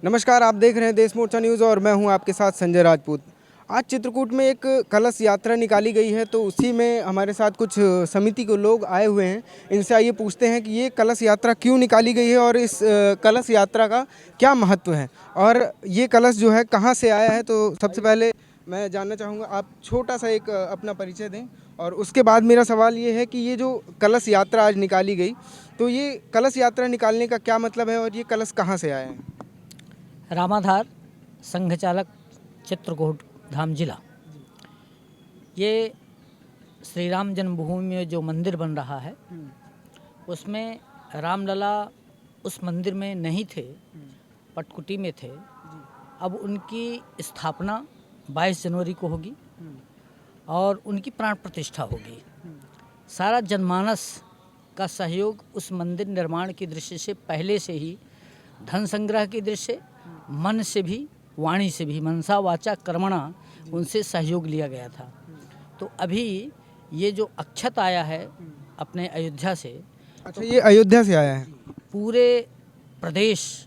नमस्कार, आप देख रहे हैं देश मोर्चा न्यूज़ और मैं हूं आपके साथ संजय राजपूत। आज चित्रकूट में एक कलश यात्रा निकाली गई है, तो उसी में हमारे साथ कुछ समिति के लोग आए हुए हैं। इनसे आइए पूछते हैं कि ये कलश यात्रा क्यों निकाली गई है और इस कलश यात्रा का क्या महत्व है और ये कलश जो है कहाँ से आया है। तो सबसे पहले मैं जानना चाहूँगा, आप छोटा सा एक अपना परिचय दें और उसके बाद मेरा सवाल ये है कि ये जो कलश यात्रा आज निकाली गई, तो ये कलश यात्रा निकालने का क्या मतलब है और ये कलश कहाँ से आया है। रामाधार संघ चालक चित्रकूट धाम जिला। ये श्री राम जन्मभूमि में जो मंदिर बन रहा है उसमें रामलला उस मंदिर में नहीं थे, पटकुटी में थे। अब उनकी स्थापना 22 जनवरी को होगी और उनकी प्राण प्रतिष्ठा होगी। सारा जनमानस का सहयोग उस मंदिर निर्माण की दृष्टि से पहले से ही धन संग्रह की दृष्टि से, मन से भी, वाणी से भी, मनसा वाचा कर्मणा, उनसे सहयोग लिया गया था। तो अभी ये जो अक्षत आया है अपने अयोध्या से, अच्छा, ये अयोध्या से आया है। पूरे प्रदेश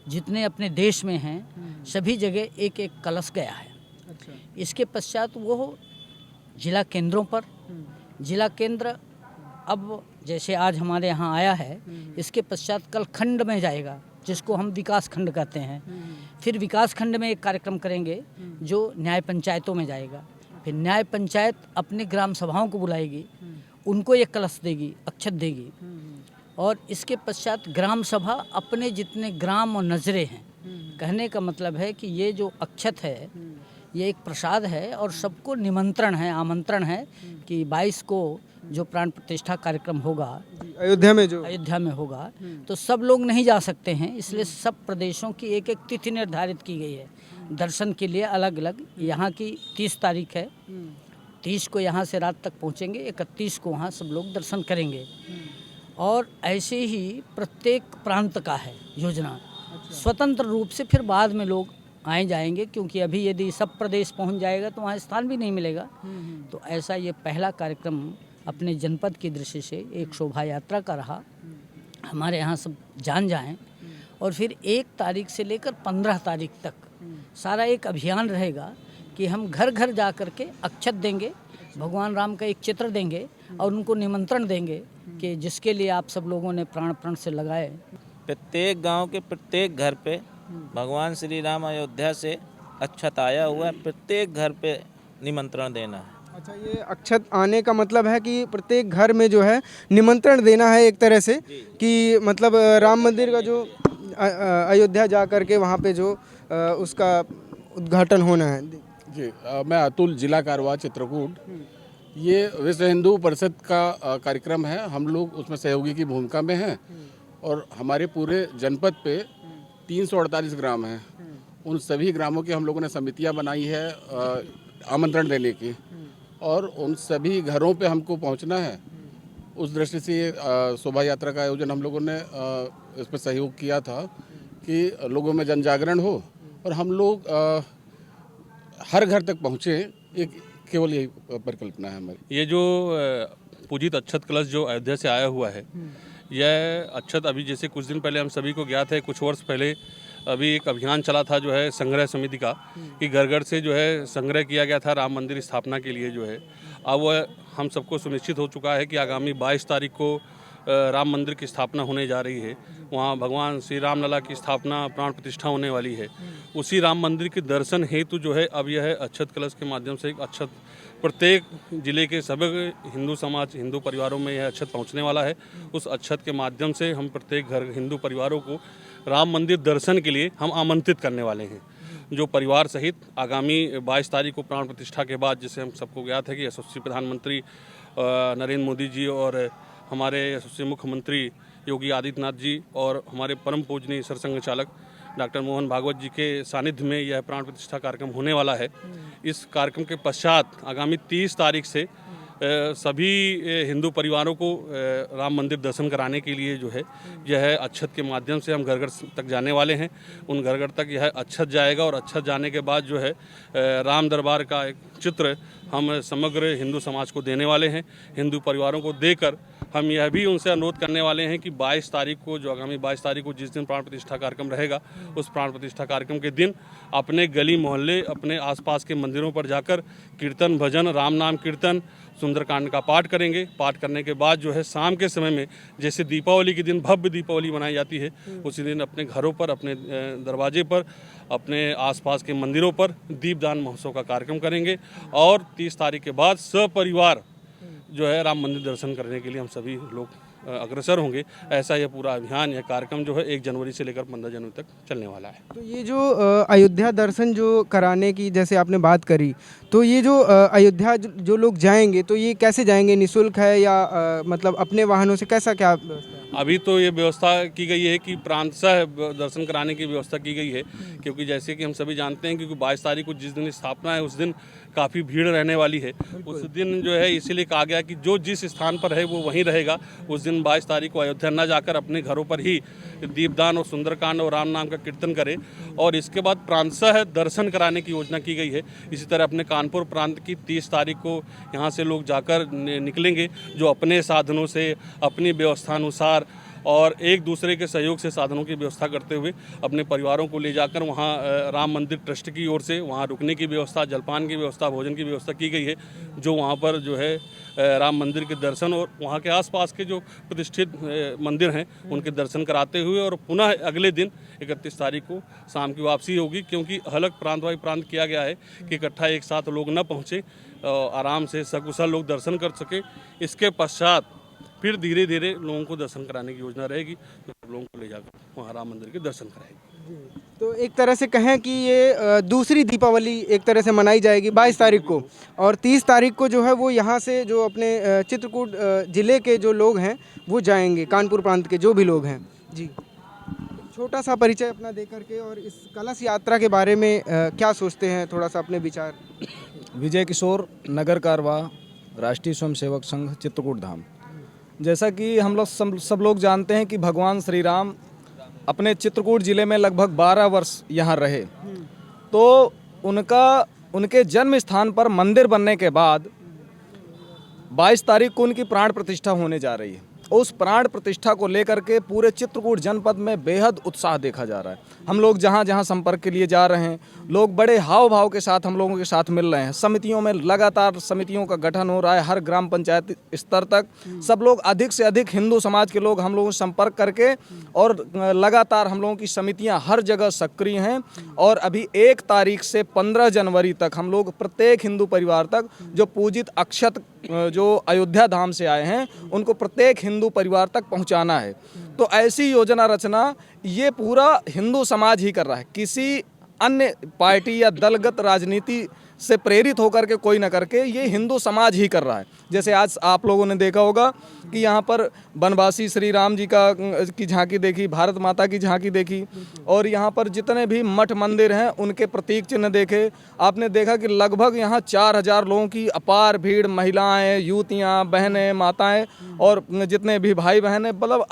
जितने अपने देश में हैं सभी जगह एक एक कलश गया है। अच्छा। इसके पश्चात वो जिला केंद्रों पर, जिला केंद्र अब जैसे आज हमारे यहाँ आया है, इसके पश्चात कल खंड में जाएगा जिसको हम विकास खंड कहते हैं। फिर विकास खंड में एक कार्यक्रम करेंगे जो न्याय पंचायतों में जाएगा। फिर न्याय पंचायत अपने ग्राम सभाओं को बुलाएगी, उनको एक कलश देगी, अक्षत देगी। और इसके पश्चात ग्राम सभा अपने जितने ग्राम और नज़रे हैं, कहने का मतलब है कि ये जो अक्षत है ये एक प्रसाद है और सबको निमंत्रण है, आमंत्रण है कि 22 को जो प्राण प्रतिष्ठा कार्यक्रम होगा अयोध्या में होगा, तो सब लोग नहीं जा सकते हैं। इसलिए सब प्रदेशों की एक एक तिथि निर्धारित की गई है दर्शन के लिए अलग अलग। यहाँ की 30 तारीख है, 30 को यहाँ से रात तक पहुँचेंगे, 31 को वहाँ सब लोग दर्शन करेंगे। और ऐसे ही प्रत्येक प्रांत का है योजना। स्वतंत्र रूप से फिर बाद में लोग आए जाएंगे, क्योंकि अभी यदि सब प्रदेश पहुंच जाएगा तो वहाँ स्थान भी नहीं मिलेगा। तो ऐसा ये पहला कार्यक्रम अपने जनपद की दृष्टि से एक शोभा यात्रा का रहा। हमारे यहाँ सब जान जाएं। और फिर 1 तारीख से लेकर 15 तारीख तक सारा एक अभियान रहेगा कि हम घर घर जा कर के अक्षत देंगे, भगवान राम का एक चित्र देंगे और उनको निमंत्रण देंगे कि जिसके लिए आप सब लोगों ने प्राण प्रण से लगाए। प्रत्येक गांव के प्रत्येक घर पे भगवान श्री राम अयोध्या से अक्षत आया हुआ है, प्रत्येक घर पे निमंत्रण देना है। अच्छा, ये अक्षत आने का मतलब है कि प्रत्येक घर में जो है निमंत्रण देना है एक तरह से, कि मतलब राम मंदिर का जो अयोध्या जा कर के वहाँ पे जो उसका उद्घाटन होना है। जी, मैं अतुल, जिला कारवा चित्रकूट। ये विश्व हिंदू परिषद का कार्यक्रम है। हम लोग उसमें सहयोगी की भूमिका में हैं और हमारे पूरे जनपद पे 348 ग्राम हैं। उन सभी ग्रामों की हम लोगों ने समितियां बनाई है आमंत्रण देने की, और उन सभी घरों पे हमको पहुंचना है। उस दृष्टि से शोभा यात्रा का आयोजन हम लोगों ने इस पर सहयोग किया था कि लोगों में जन जागरण हो और हम लोग हर घर तक पहुँचे। एक केवल यही परिकल्पना है हमारी। ये जो पूजित अक्षत कलश जो अयोध्या से आया हुआ है, यह अक्षत अभी जैसे कुछ दिन पहले हम सभी को ज्ञात है, कुछ वर्ष पहले अभी एक अभियान चला था जो है संग्रह समिति का, कि घर घर से जो है संग्रह किया गया था राम मंदिर स्थापना के लिए जो है। अब वह हम सबको सुनिश्चित हो चुका है कि आगामी 22 तारीख को राम मंदिर की स्थापना होने जा रही है। वहाँ भगवान श्री राम लला की स्थापना, प्राण प्रतिष्ठा होने वाली है। उसी राम मंदिर के दर्शन हेतु जो है अब यह अक्षत कलश के माध्यम से एक अक्षत प्रत्येक जिले के सभी हिंदू समाज, हिंदू परिवारों में यह अक्षत पहुंचने वाला है। उस अक्षत के माध्यम से हम प्रत्येक घर हिंदू परिवारों को राम मंदिर दर्शन के लिए हम आमंत्रित करने वाले हैं, जो परिवार सहित आगामी 22 तारीख को प्राण प्रतिष्ठा के बाद, जिसे हम सबको ज्ञात है कि यशस्वी प्रधानमंत्री नरेंद्र मोदी जी और हमारे यशस्वी मुख्यमंत्री योगी आदित्यनाथ जी और हमारे परम पूजनीय सरसंघ चालक डॉक्टर मोहन भागवत जी के सानिध्य में यह प्राण प्रतिष्ठा कार्यक्रम होने वाला है। इस कार्यक्रम के पश्चात आगामी 30 तारीख से सभी हिंदू परिवारों को राम मंदिर दर्शन कराने के लिए जो है यह अक्षत के माध्यम से हम घर घर तक जाने वाले हैं। उन घर घर तक यह अक्षत जाएगा और अक्षत जाने के बाद जो है राम दरबार का एक चित्र हम समग्र हिंदू समाज को देने वाले हैं। हिंदू परिवारों को देकर हम यह भी उनसे अनुरोध करने वाले हैं कि 22 तारीख को, जो आगामी 22 तारीख को जिस दिन प्राण प्रतिष्ठा कार्यक्रम रहेगा, उस प्राण प्रतिष्ठा कार्यक्रम के दिन अपने गली मोहल्ले, अपने आसपास के मंदिरों पर जाकर कीर्तन, भजन, राम नाम कीर्तन, सुंदरकांड का पाठ करेंगे। पाठ करने के बाद जो है शाम के समय में, जैसे दीपावली के दिन भव्य दीपावली मनाई जाती है, उसी दिन अपने घरों पर, अपने दरवाजे पर, अपने आसपास के मंदिरों पर दीपदान महोत्सव का कार्यक्रम करेंगे। और 30 तारीख के बाद सपरिवार जो है राम मंदिर दर्शन करने के लिए हम सभी लोग अग्रसर होंगे। ऐसा यह पूरा अभियान, यह कार्यक्रम जो है 1 जनवरी से लेकर 15 जनवरी तक चलने वाला है। तो ये जो अयोध्या दर्शन जो कराने की जैसे आपने बात करी, तो ये जो अयोध्या जो लोग जाएंगे तो ये कैसे जाएंगे? निःशुल्क है या मतलब अपने वाहनों से, कैसा क्या व्यवस्था है? अभी तो ये व्यवस्था की गई है कि प्रांतः दर्शन कराने की व्यवस्था की गई है, क्योंकि जैसे कि हम सभी जानते हैं, क्योंकि 22 तारीख को जिस दिन स्थापना है उस दिन काफ़ी भीड़ रहने वाली है। उस दिन जो है इसीलिए कहा गया कि जो जिस स्थान पर है वो वहीं रहेगा। उस दिन 22 तारीख को अयोध्या न जाकर अपने घरों पर ही दीपदान और सुंदरकांड और राम नाम का कीर्तन करे, और इसके बाद प्रांतः दर्शन कराने की योजना की गई है। इसी तरह अपने कानपुर प्रांत की 30 तारीख को यहाँ से लोग जाकर निकलेंगे, जो अपने साधनों से, अपनी व्यवस्थानुसार और एक दूसरे के सहयोग से साधनों की व्यवस्था करते हुए अपने परिवारों को ले जाकर वहाँ राम मंदिर ट्रस्ट की ओर से वहाँ रुकने की व्यवस्था, जलपान की व्यवस्था, भोजन की व्यवस्था की गई है, जो वहाँ पर जो है राम मंदिर के दर्शन और वहाँ के आसपास के जो प्रतिष्ठित मंदिर हैं उनके दर्शन कराते हुए, और पुनः अगले दिन 31 तारीख को शाम की वापसी होगी। क्योंकि अलग प्रांत वाई प्रांत किया गया है कि इकट्ठा एक साथ लोग न पहुँचे, आराम से सकुशल लोग दर्शन कर सके। इसके पश्चात फिर धीरे धीरे लोगों को दर्शन कराने की योजना रहेगी, तो लोगों को ले जाकर वहाँ राम मंदिर के दर्शन कराएगी। तो एक तरह से कहें कि ये दूसरी दीपावली एक तरह से मनाई जाएगी 22 तारीख को, और 30 तारीख को जो है वो यहाँ से जो अपने चित्रकूट ज़िले के जो लोग हैं वो जाएंगे, कानपुर प्रांत के जो भी लोग हैं। जी, छोटा सा परिचय अपना दे करके, और इस कलश यात्रा के बारे में क्या सोचते हैं, थोड़ा सा अपने विचार। विजय किशोर, नगर कारवा, राष्ट्रीय स्वयंसेवक संघ, चित्रकूट धाम। जैसा कि हम लोग सब लोग जानते हैं कि भगवान श्री राम अपने चित्रकूट ज़िले में लगभग 12 वर्ष यहाँ रहे, तो उनके जन्म स्थान पर मंदिर बनने के बाद 22 तारीख को उनकी प्राण प्रतिष्ठा होने जा रही है। उस प्राण प्रतिष्ठा को लेकर के पूरे चित्रकूट जनपद में बेहद उत्साह देखा जा रहा है। हम लोग जहाँ जहाँ संपर्क के लिए जा रहे हैं, लोग बड़े हाव भाव के साथ हम लोगों के साथ मिल रहे हैं। समितियों में लगातार समितियों का गठन हो रहा है, हर ग्राम पंचायत स्तर तक सब लोग, अधिक से अधिक हिंदू समाज के लोग हम लोगों से संपर्क करके, और लगातार हम लोगों की समितियाँ हर जगह सक्रिय हैं। और अभी 1 तारीख से 15 जनवरी तक हम लोग प्रत्येक हिंदू परिवार तक जो पूजित अक्षत जो अयोध्या धाम से आए हैं उनको प्रत्येक हिंदू परिवार तक पहुंचाना है। तो ऐसी योजना रचना ये पूरा हिंदू समाज ही कर रहा है, किसी अन्य पार्टी या दलगत राजनीति से प्रेरित होकर के कोई न करके ये हिंदू समाज ही कर रहा है। जैसे आज आप लोगों ने देखा होगा कि यहाँ पर वनवासी श्री राम जी की झांकी देखी, भारत माता की झांकी देखी, और यहाँ पर जितने भी मठ मंदिर हैं उनके प्रतीक चिन्ह देखे। आपने देखा कि लगभग यहाँ 4000 लोगों की अपार भीड़, महिलाएं, युवतियाँ, बहनें, माताएं और जितने भी भाई बहन हैं, मतलब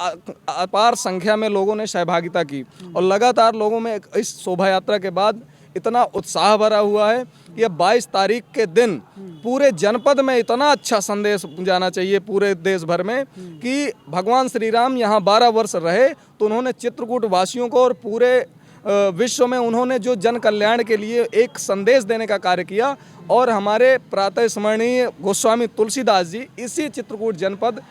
अपार संख्या में लोगों ने सहभागिता की। और लगातार लोगों में इस शोभा यात्रा के बाद इतना उत्साह भरा हुआ है कि अब 22 तारीख के दिन पूरे जनपद में इतना अच्छा संदेश जाना चाहिए पूरे देश भर में कि भगवान श्री राम यहाँ 12 वर्ष रहे, तो उन्होंने चित्रकूट वासियों को और पूरे विश्व में उन्होंने जो जन कल्याण के लिए एक संदेश देने का कार्य किया। और हमारे प्रातः स्मरणीय गोस्वामी तुलसीदास जी इसी चित्रकूट जनपद,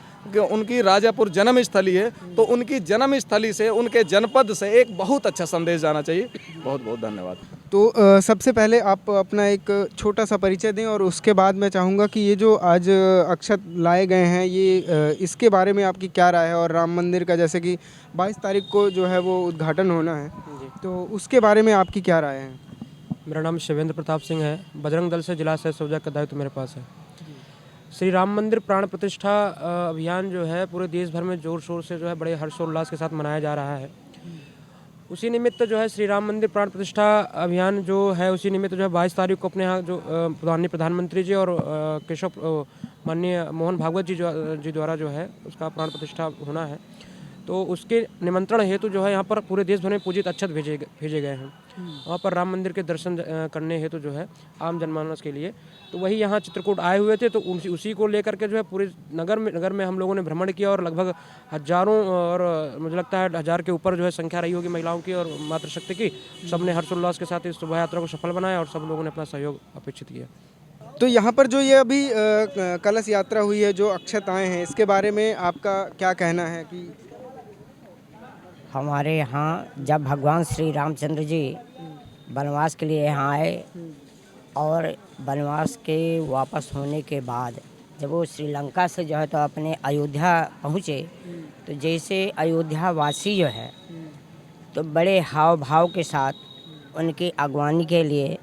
उनकी राजापुर जन्म स्थली है, तो उनकी जन्म स्थली से, उनके जनपद से एक बहुत अच्छा संदेश जाना चाहिए। बहुत बहुत धन्यवाद। तो सबसे पहले आप अपना एक छोटा सा परिचय दें, और उसके बाद मैं चाहूँगा कि ये जो आज अक्षत लाए गए हैं ये इसके बारे में आपकी क्या राय है, और राम मंदिर का जैसे कि 22 तारीख को जो है वो उद्घाटन होना है, तो उसके बारे में आपकी क्या राय है? मेरा नाम शिवेंद्र प्रताप सिंह है, बजरंग दल से जिला सहयोग सौजा का दायित्व मेरे पास है। श्री राम मंदिर प्राण प्रतिष्ठा अभियान जो है पूरे देश भर में जोर शोर से जो है बड़े हर्षोल्लास के साथ मनाया जा रहा है। उसी निमित्त जो है श्री राम मंदिर प्राण प्रतिष्ठा अभियान जो है, उसी निमित्त जो है 22 तारीख को अपने यहाँ जो माननीय प्रधानमंत्री जी और माननीय मोहन भागवत जी द्वारा जो है उसका प्राण प्रतिष्ठा होना है। तो उसके निमंत्रण हेतु जो है यहाँ पर पूरे देश भर में पूजित अक्षत भेजे गए हैं। वहाँ पर राम मंदिर के दर्शन करने हेतु जो है आम जनमानस के लिए, तो वही यहाँ चित्रकूट आए हुए थे। तो उसी को लेकर के जो है पूरे नगर में हम लोगों ने भ्रमण किया और लगभग हजारों, और मुझे लगता है 1000 के ऊपर जो है संख्या रही होगी महिलाओं की और मातृशक्ति की। सबने हर्षोल्लास के साथ इस शोभा यात्रा को सफल बनाया और सब लोगों ने अपना सहयोग अपेक्षित किया। तो यहाँ पर जो ये अभी कलश यात्रा हुई है, जो अक्षत आए हैं, इसके बारे में आपका क्या कहना है? कि हमारे यहाँ जब भगवान श्री रामचंद्र जी वनवास के लिए यहाँ आए और वनवास के वापस होने के बाद जब वो श्रीलंका से जो है तो अपने अयोध्या पहुँचे, तो जैसे अयोध्या वासी जो है तो बड़े हाव भाव के साथ उनकी अगवानी के लिए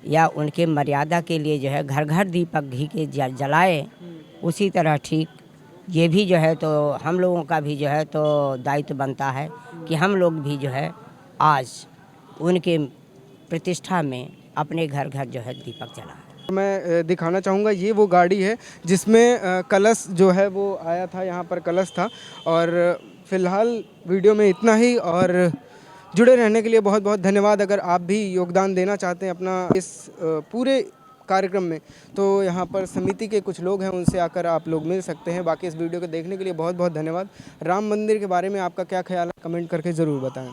या उनके मर्यादा के लिए जो है घर घर दीपक घी के जलाए। उसी तरह ठीक ये भी जो है तो हम लोगों का भी जो है तो दायित्व बनता है कि हम लोग भी जो है आज उनके प्रतिष्ठा में अपने घर घर जो है दीपक जलाएं। मैं दिखाना चाहूँगा, ये वो गाड़ी है जिसमें कलश जो है वो आया था, यहाँ पर कलश था। और फिलहाल वीडियो में इतना ही, और जुड़े रहने के लिए बहुत बहुत धन्यवाद। अगर आप भी योगदान देना चाहते हैं अपना इस पूरे कार्यक्रम में, तो यहाँ पर समिति के कुछ लोग हैं, उनसे आकर आप लोग मिल सकते हैं। बाकी इस वीडियो को देखने के लिए बहुत बहुत धन्यवाद। राम मंदिर के बारे में आपका क्या ख्याल है, कमेंट करके ज़रूर बताएं।